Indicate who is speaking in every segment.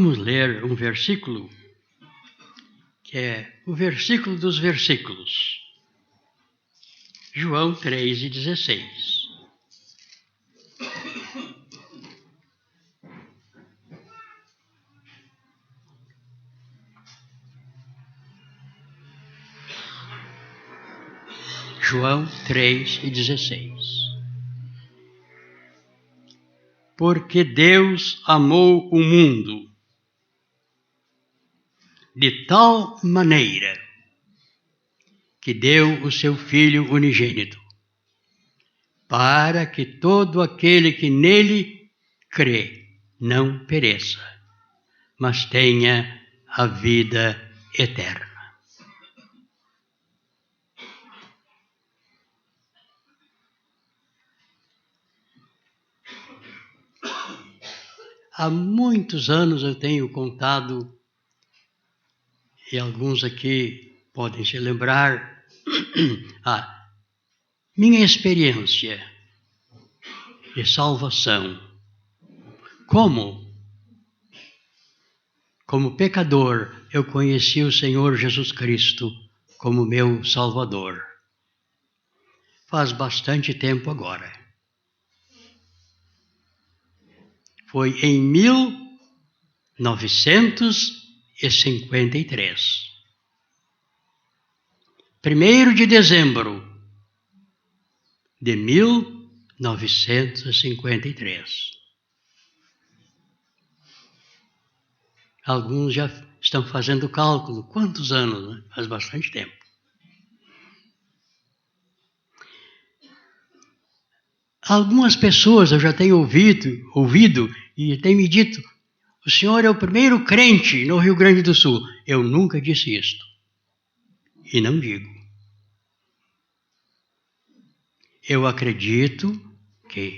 Speaker 1: Vamos ler um versículo, que é o versículo dos versículos. João 3:16. João 3:16. Porque Deus amou o mundo de tal maneira que deu o seu Filho unigênito, para que todo aquele que nele crê não pereça, mas tenha a vida eterna. Há muitos anos eu tenho contado, e alguns aqui podem se lembrar, a minha experiência de salvação. Como pecador, eu conheci o Senhor Jesus Cristo como meu Salvador. Faz bastante tempo agora. Foi em 1953. 1º de dezembro de 1953. Alguns já estão fazendo cálculo. Quantos anos? Né? Faz bastante tempo. Algumas pessoas eu já tenho ouvido e têm me dito: o senhor é o primeiro crente no Rio Grande do Sul. Eu nunca disse isto. E não digo. Eu acredito que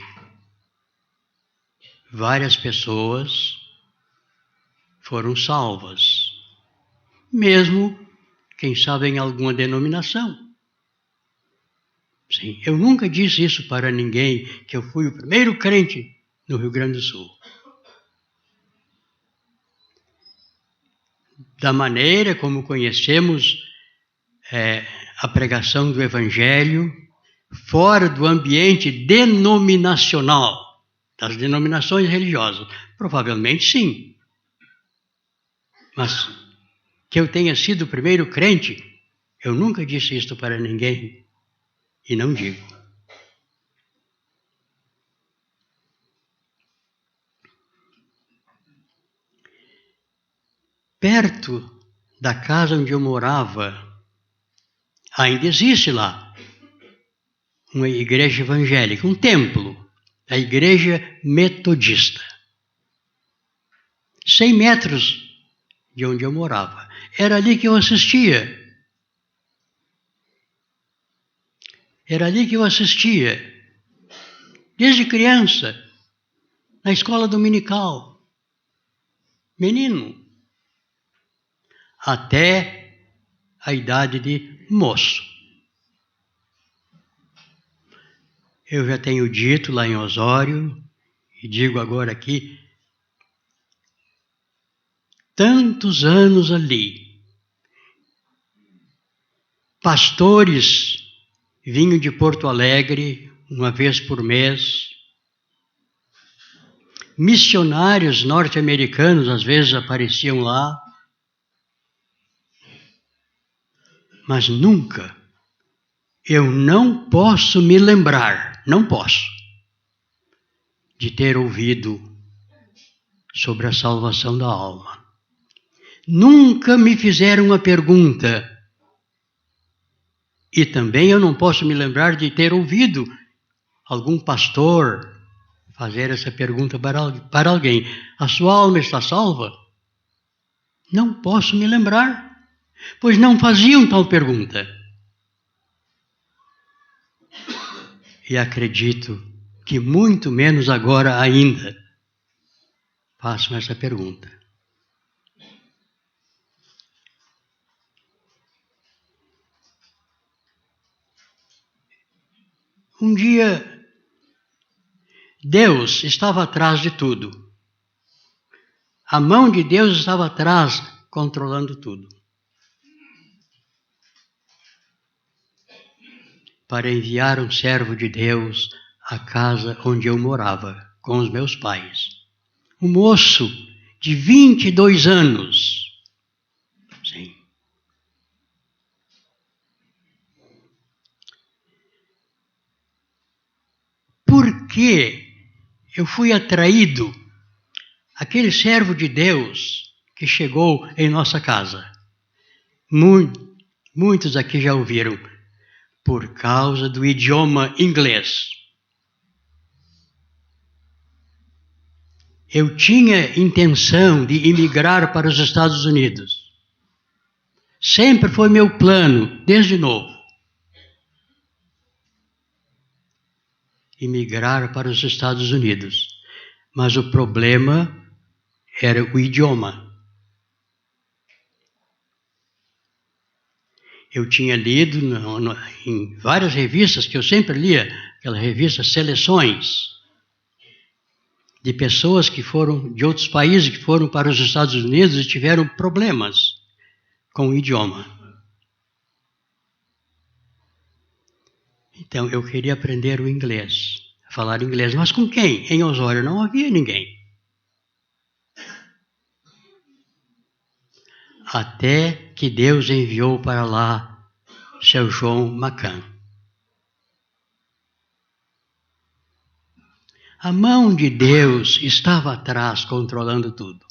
Speaker 1: várias pessoas foram salvas, mesmo, quem sabe, em alguma denominação. Sim, eu nunca disse isso para ninguém, que eu fui o primeiro crente no Rio Grande do Sul. Da maneira como conhecemos a pregação do Evangelho, fora do ambiente denominacional, das denominações religiosas, provavelmente sim. Mas que eu tenha sido o primeiro crente, eu nunca disse isto para ninguém. E não digo. Perto da casa onde eu morava, ainda existe lá uma igreja evangélica, um templo, a igreja metodista. 100 metros de onde eu morava. Era ali que eu assistia. Desde criança, na escola dominical, menino, até a idade de moço. Eu já tenho dito lá em Osório, e digo agora aqui, tantos anos ali, pastores vinham de Porto Alegre uma vez por mês, missionários norte-americanos às vezes apareciam lá, mas nunca, eu não posso me lembrar, de ter ouvido sobre a salvação da alma. Nunca me fizeram uma pergunta. E também eu não posso me lembrar de ter ouvido algum pastor fazer essa pergunta para alguém. A sua alma está salva? Não posso me lembrar, pois não faziam tal pergunta. E acredito que muito menos agora ainda façam essa pergunta. Um dia, Deus estava atrás de tudo. A mão de Deus estava atrás, controlando tudo. Para enviar um servo de Deus à casa onde eu morava, com os meus pais. Um moço de 22 anos. Sim. Por que eu fui atraído àquele servo de Deus que chegou em nossa casa? Muitos aqui já ouviram. Por causa do idioma inglês. Eu tinha intenção de imigrar para os Estados Unidos. Sempre foi meu plano, desde novo. Imigrar para os Estados Unidos. Mas o problema era o idioma. Eu tinha lido em várias revistas, que eu sempre lia, aquela revista Seleções, de pessoas que foram de outros países, que foram para os Estados Unidos e tiveram problemas com o idioma. Então, eu queria aprender o inglês, falar inglês. Mas com quem? Em Osório não havia ninguém. Até que Deus enviou para lá seu João Macan. A mão de Deus estava atrás, controlando tudo.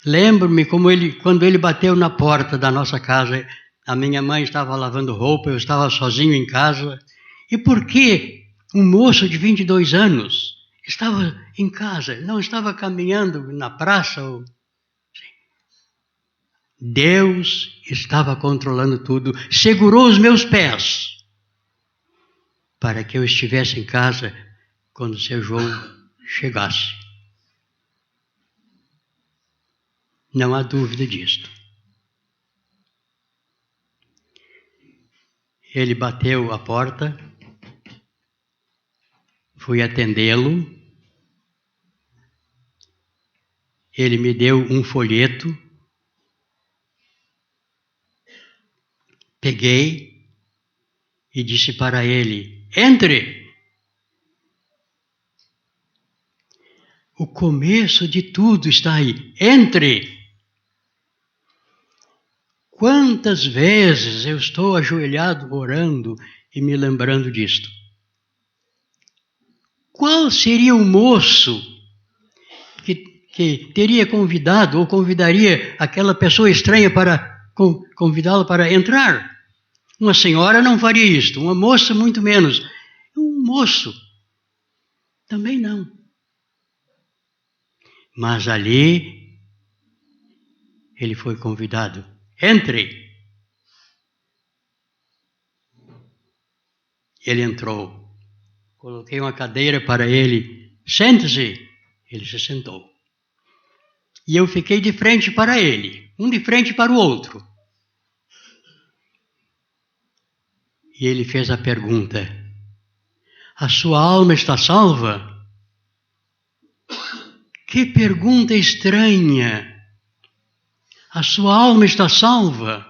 Speaker 1: Lembro-me quando ele bateu na porta da nossa casa, a minha mãe estava lavando roupa, eu estava sozinho em casa. E por que um moço de 22 anos estava em casa, não estava caminhando na praça? Deus estava controlando tudo, segurou os meus pés para que eu estivesse em casa quando seu João chegasse. Não há dúvida disto. Ele bateu a porta, fui atendê-lo, ele me deu um folheto, peguei e disse para ele: entre! O começo de tudo está aí. Entre! Quantas vezes eu estou ajoelhado orando e me lembrando disto? Qual seria o moço que teria convidado ou convidaria aquela pessoa estranha para convidá-la para entrar? Uma senhora não faria isto, uma moça muito menos. Um moço também não. Mas ali ele foi convidado. Entre! Ele entrou. Coloquei uma cadeira para ele. Sente-se! Ele se sentou. E eu fiquei de frente para ele, um de frente para o outro. E ele fez a pergunta: a sua alma está salva? Que pergunta estranha! A sua alma está salva?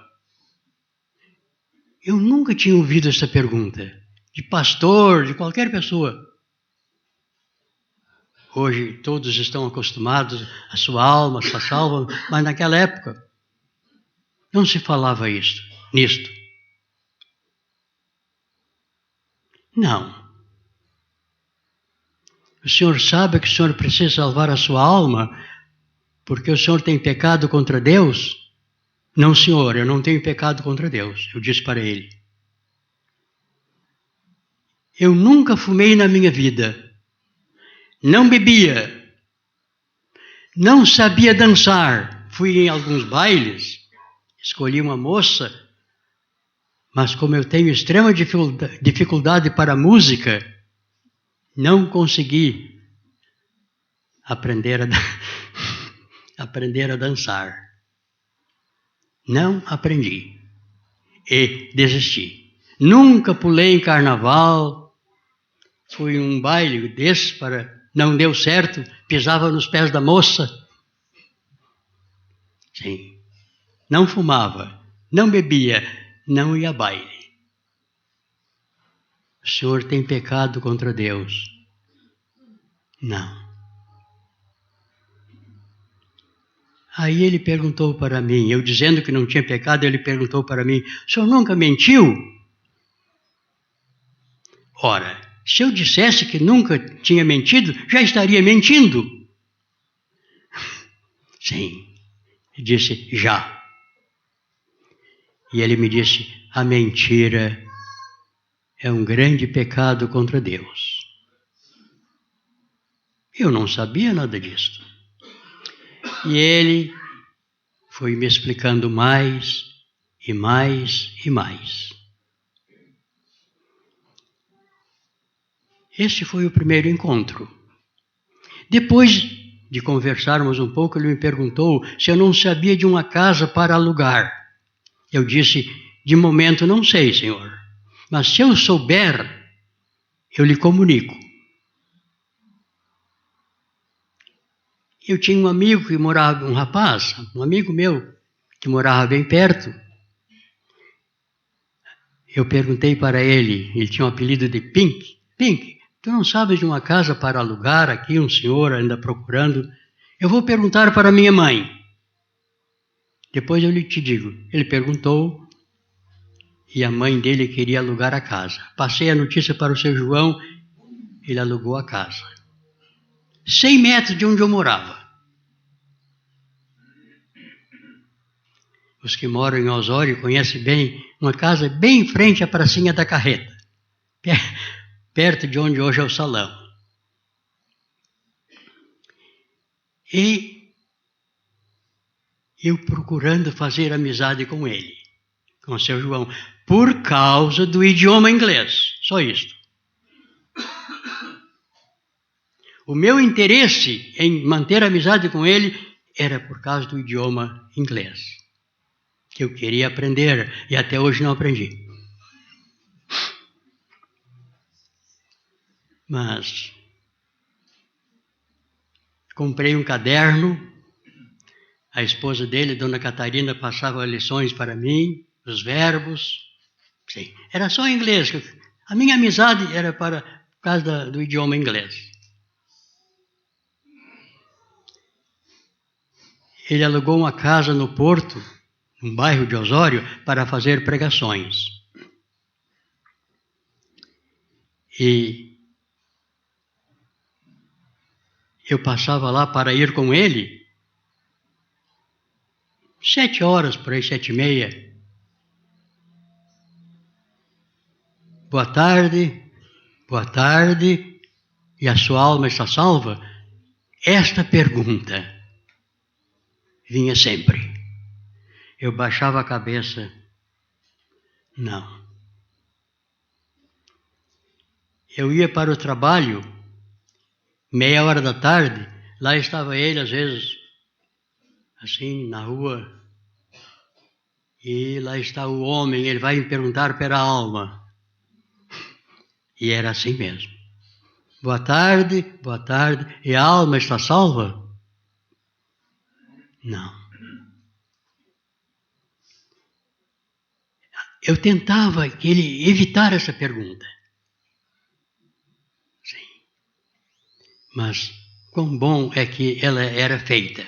Speaker 1: Eu nunca tinha ouvido essa pergunta, de pastor, de qualquer pessoa. Hoje todos estão acostumados, a sua alma está salva, mas naquela época não se falava nisto. Não. O senhor sabe que o senhor precisa salvar a sua alma porque o senhor tem pecado contra Deus? Não, senhor, eu não tenho pecado contra Deus, eu disse para ele. Eu nunca fumei na minha vida. Não bebia. Não sabia dançar. Fui em alguns bailes, escolhi uma moça, mas como eu tenho extrema dificuldade para a música, não consegui aprender a dançar. Não aprendi. E desisti. Nunca pulei em carnaval. Fui em um baile desse para não deu certo, pisava nos pés da moça. Sim. Não fumava, não bebia, não ia a baile. O senhor tem pecado contra Deus? Não. Aí ele perguntou para mim, eu dizendo que não tinha pecado, ele perguntou para mim, o senhor nunca mentiu? Ora, se eu dissesse que nunca tinha mentido, já estaria mentindo. Sim. Ele disse, já. E ele me disse, a mentira é um grande pecado contra Deus. Eu não sabia nada disso. E ele foi me explicando mais e mais e mais. Este foi o primeiro encontro. Depois de conversarmos um pouco, ele me perguntou se eu não sabia de uma casa para alugar. Eu disse, de momento não sei, senhor. Mas se eu souber, eu lhe comunico. Eu tinha um amigo que morava, um rapaz, um amigo meu, que morava bem perto. Eu perguntei para ele tinha um apelido de Pink. Pink, tu não sabes de uma casa para alugar aqui, um senhor anda procurando? Eu vou perguntar para minha mãe. Depois eu lhe te digo. Ele perguntou e a mãe dele queria alugar a casa. Passei a notícia para o seu João, ele alugou a casa. 100 metros de onde eu morava. Os que moram em Osório conhecem bem uma casa bem em frente à pracinha da Carreta, perto de onde hoje é o salão. E eu procurando fazer amizade com ele, com o seu João, por causa do idioma inglês, só isto. O meu interesse em manter amizade com ele era por causa do idioma inglês, que eu queria aprender e até hoje não aprendi. Mas comprei um caderno, a esposa dele, Dona Catarina, passava lições para mim, os verbos. Sim, era só em inglês. A minha amizade era por causa do idioma inglês. Ele alugou uma casa no Porto, num bairro de Osório, para fazer pregações. E eu passava lá para ir com ele, 7 horas, por aí, 7h30. Boa tarde, e a sua alma está salva? Esta pergunta vinha sempre. Eu baixava a cabeça, não. Eu ia para o trabalho, 30h da tarde, lá estava ele, às vezes, assim, na rua, e lá está o homem, ele vai me perguntar pela alma. E era assim mesmo. Boa tarde, e a alma está salva? Não. Eu tentava que ele evitar essa pergunta. Sim. Mas quão bom é que ela era feita.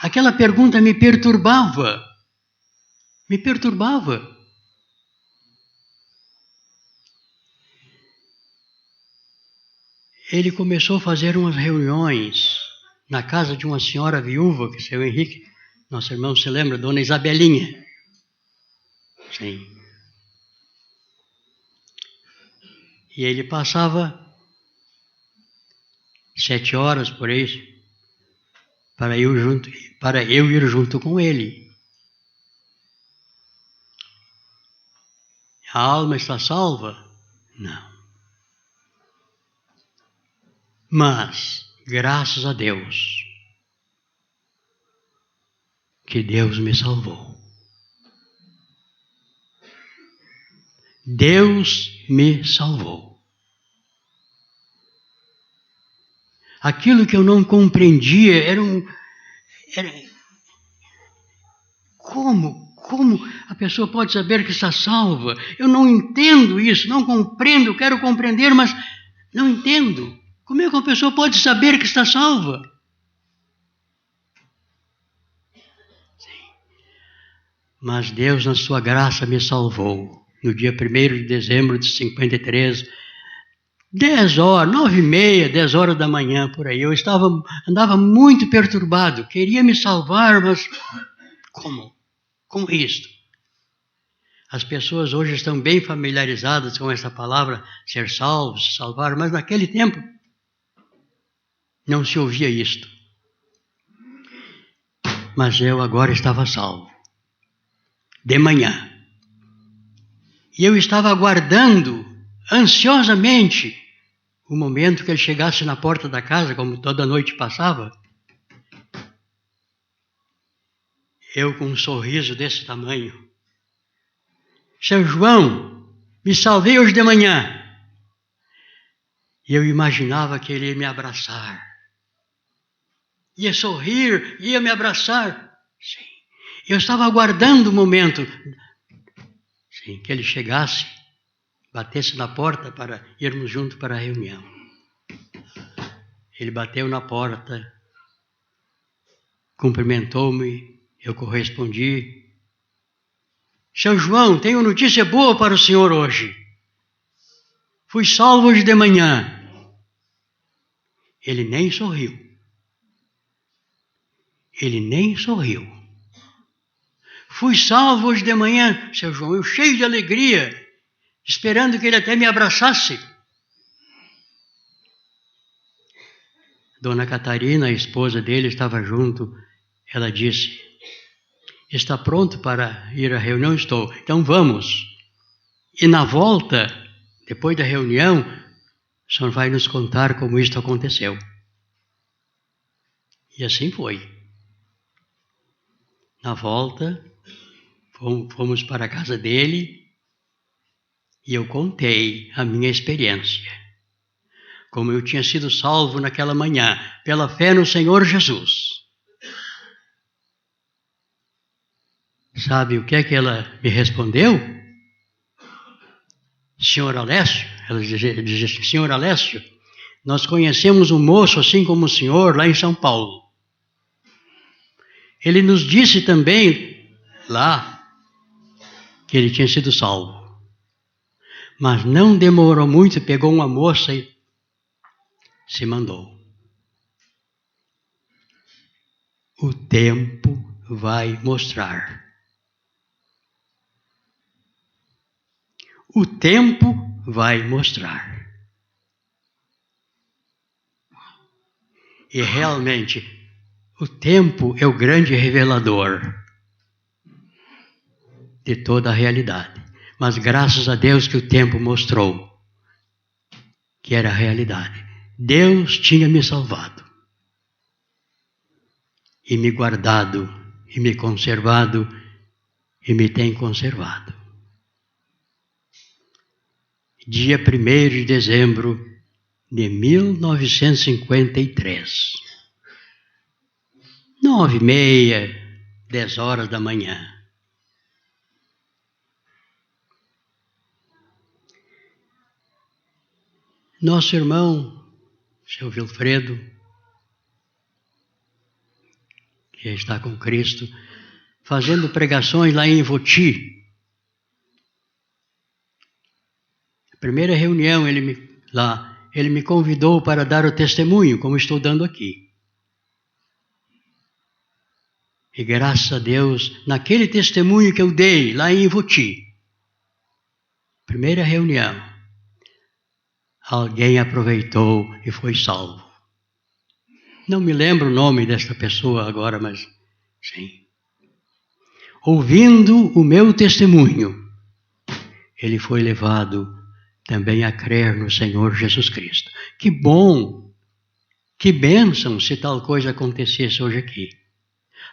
Speaker 1: Aquela pergunta me perturbava. Me perturbava. Ele começou a fazer umas reuniões na casa de uma senhora viúva, que é o seu Henrique, nosso irmão se lembra, Dona Isabelinha. Sim. E ele passava 7 horas por aí para eu ir junto com ele. A alma está salva? Não. Mas, graças a Deus, que Deus me salvou. Deus me salvou. Aquilo que eu não compreendia era Como a pessoa pode saber que está salva? Eu não entendo isso, não compreendo, quero compreender, mas não entendo. Como é que uma pessoa pode saber que está salva? Sim. Mas Deus, na sua graça, me salvou. No dia 1º de dezembro de 53, 10 horas, 9h30, 10 horas da manhã, por aí. Eu andava muito perturbado, queria me salvar, mas como? Como isto? As pessoas hoje estão bem familiarizadas com essa palavra, ser salvo, se salvar, mas naquele tempo não se ouvia isto. Mas eu agora estava salvo. De manhã. E eu estava aguardando ansiosamente o momento que ele chegasse na porta da casa, como toda noite passava. Eu com um sorriso desse tamanho. Seu João, me salvei hoje de manhã. E eu imaginava que ele ia me abraçar. Ia sorrir, ia me abraçar. Sim. Eu estava aguardando o momento, sim, que ele chegasse, batesse na porta para irmos juntos para a reunião. Ele bateu na porta, cumprimentou-me, eu correspondi. Seu João, tenho notícia boa para o senhor hoje. Fui salvo hoje de manhã. Ele nem sorriu. Ele nem sorriu. Fui salvo hoje de manhã, seu João, eu cheio de alegria, esperando que ele até me abraçasse. Dona Catarina, a esposa dele, estava junto. Ela disse, está pronto para ir à reunião? Estou. Então vamos. E na volta, depois da reunião, o senhor vai nos contar como isto aconteceu. E assim foi. Na volta, fomos para a casa dele e eu contei a minha experiência. Como eu tinha sido salvo naquela manhã, pela fé no Senhor Jesus. Sabe o que é que ela me respondeu? Senhor Alessio, ela dizia assim, senhor Alessio, nós conhecemos um moço assim como o senhor lá em São Paulo. Ele nos disse também lá que ele tinha sido salvo. Mas não demorou muito, pegou uma moça e se mandou. O tempo vai mostrar. O tempo vai mostrar. E realmente, o tempo é o grande revelador de toda a realidade. Mas graças a Deus que o tempo mostrou que era a realidade. Deus tinha me salvado. E me guardado, e me conservado, e me tem conservado. Dia 1º de dezembro de 1953. 9h30, 10 horas da manhã. Nosso irmão, seu Wilfredo, que está com Cristo, fazendo pregações lá em Voti. A primeira reunião, ele me convidou para dar o testemunho, como estou dando aqui. E graças a Deus, naquele testemunho que eu dei lá em Voti, primeira reunião, alguém aproveitou e foi salvo. Não me lembro o nome desta pessoa agora, mas sim. Ouvindo o meu testemunho, ele foi levado também a crer no Senhor Jesus Cristo. Que bom, que bênção se tal coisa acontecesse hoje aqui.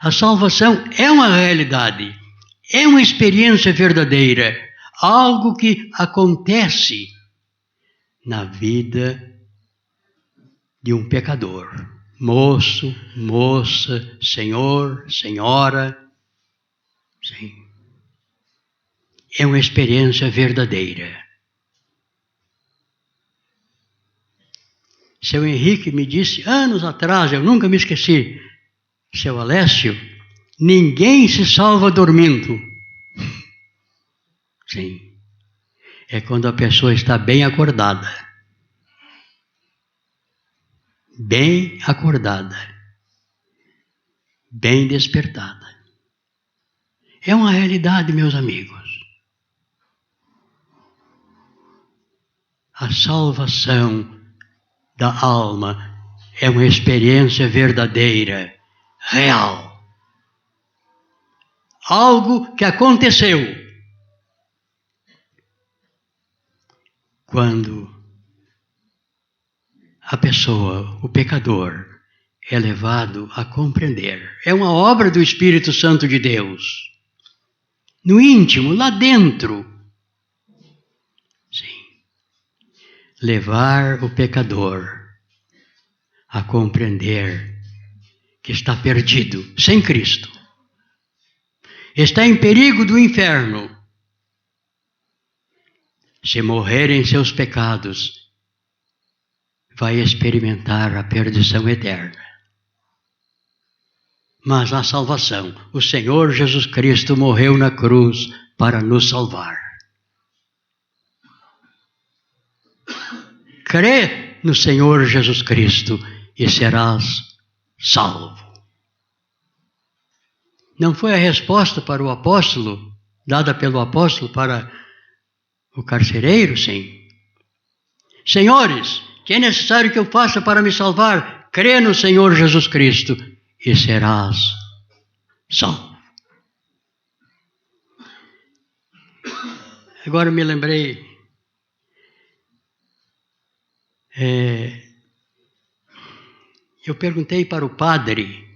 Speaker 1: A salvação é uma realidade, é uma experiência verdadeira, algo que acontece na vida de um pecador. Moço, moça, senhor, senhora. Sim. É uma experiência verdadeira. Seu Henrique me disse anos atrás, eu nunca me esqueci, seu Alessio, ninguém se salva dormindo. Sim. É quando a pessoa está bem acordada. Bem acordada. Bem despertada. É uma realidade, meus amigos. A salvação da alma é uma experiência verdadeira, real. Algo que aconteceu quando a pessoa, o pecador, é levado a compreender. É uma obra do Espírito Santo de Deus. No íntimo, lá dentro. Sim. Levar o pecador a compreender que está perdido, sem Cristo. Está em perigo do inferno. Se morrer em seus pecados, vai experimentar a perdição eterna. Mas a salvação, o Senhor Jesus Cristo morreu na cruz para nos salvar. Crê no Senhor Jesus Cristo e serás salvo. Não foi a resposta para o apóstolo, dada pelo apóstolo para o carcereiro? Sim. Senhores, que é necessário que eu faça para me salvar? Crê no Senhor Jesus Cristo e serás salvo. Agora me lembrei. Eu perguntei para o padre,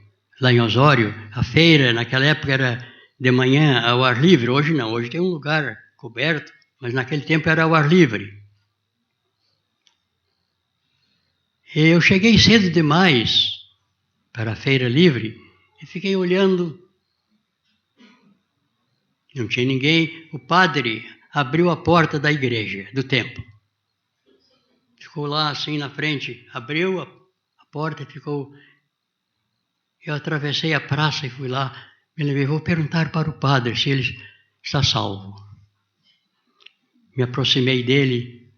Speaker 1: lá em Osório, a feira naquela época era de manhã ao ar livre, hoje não, hoje tem um lugar coberto, mas naquele tempo era ao ar livre. Eu cheguei cedo demais para a feira livre e fiquei olhando, não tinha ninguém, o padre abriu a porta da igreja, do templo. Ficou lá assim na frente, abriu a porta e ficou. Eu atravessei a praça e fui lá, me levei, vou perguntar para o padre se ele está salvo. Me aproximei dele.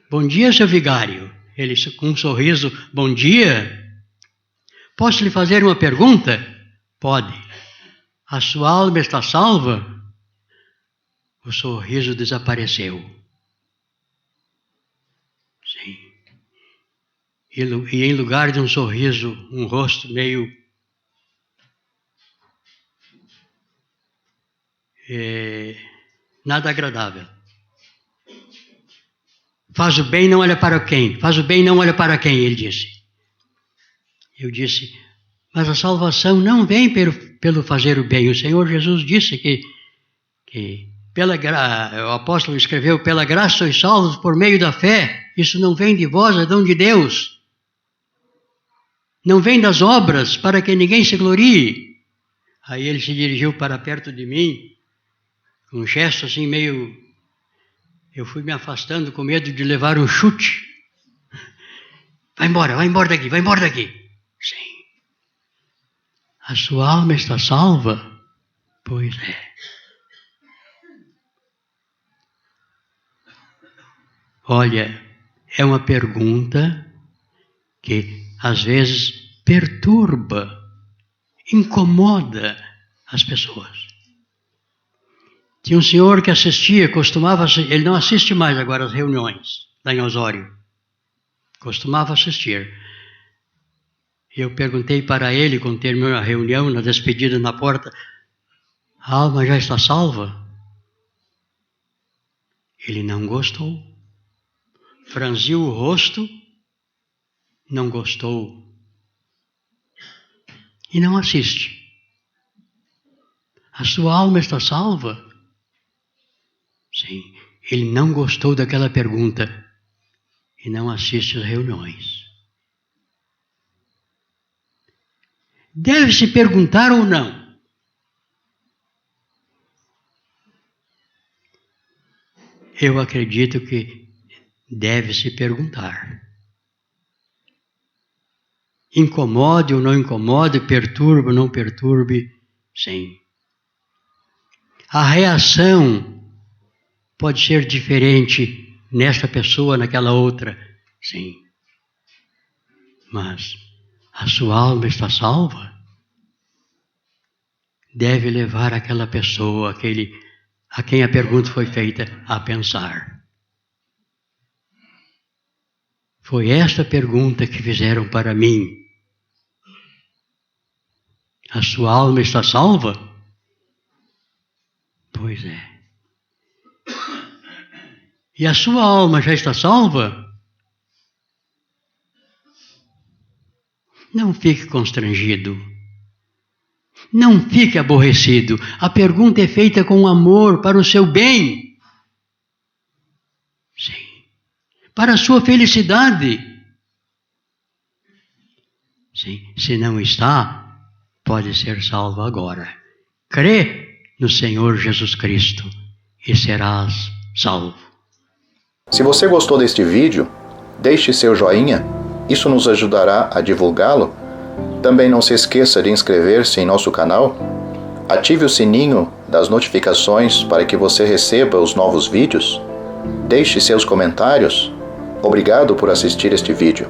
Speaker 1: Bom dia, seu vigário. Ele com um sorriso, bom dia. Posso lhe fazer uma pergunta? Pode. A sua alma está salva? O sorriso desapareceu. Sim. E em lugar de um sorriso, um rosto meio nada agradável. Faz o bem, não olha para quem? Faz o bem, não olha para quem? Ele disse. Eu disse, mas a salvação não vem pelo fazer o bem. O Senhor Jesus disse que o apóstolo escreveu, pela graça sois salvos por meio da fé. Isso não vem de vós, é dom de Deus. Não vem das obras, para que ninguém se glorie. Aí ele se dirigiu para perto de mim, com um gesto assim meio... Eu fui me afastando com medo de levar um chute. Vai embora daqui, vai embora daqui. Sim. A sua alma está salva? Pois é. Olha, é uma pergunta que às vezes perturba, incomoda as pessoas. Tinha um senhor que assistia, ele não assiste mais agora às reuniões, lá em Osório. Costumava assistir. Eu perguntei para ele, quando terminou a reunião, na despedida na porta, a alma já está salva? Ele não gostou. Franziu o rosto, não gostou. E não assiste. A sua alma está salva? Sim, ele não gostou daquela pergunta e não assiste às reuniões. Deve se perguntar ou não? Eu acredito que deve se perguntar. Incomode ou não incomode, perturbe ou não perturbe, sim. A reação pode ser diferente nesta pessoa, naquela outra, sim. Mas a sua alma está salva? Deve levar aquela pessoa, aquele a quem a pergunta foi feita, a pensar. Foi esta pergunta que fizeram para mim. A sua alma está salva? Pois é. E a sua alma já está salva? Não fique constrangido. Não fique aborrecido. A pergunta é feita com amor para o seu bem. Sim. Para a sua felicidade. Sim. Se não está, pode ser salvo agora. Crê no Senhor Jesus Cristo e serás salvo.
Speaker 2: Se você gostou deste vídeo, deixe seu joinha, isso nos ajudará a divulgá-lo. Também não se esqueça de inscrever-se em nosso canal, ative o sininho das notificações para que você receba os novos vídeos, deixe seus comentários. Obrigado por assistir este vídeo.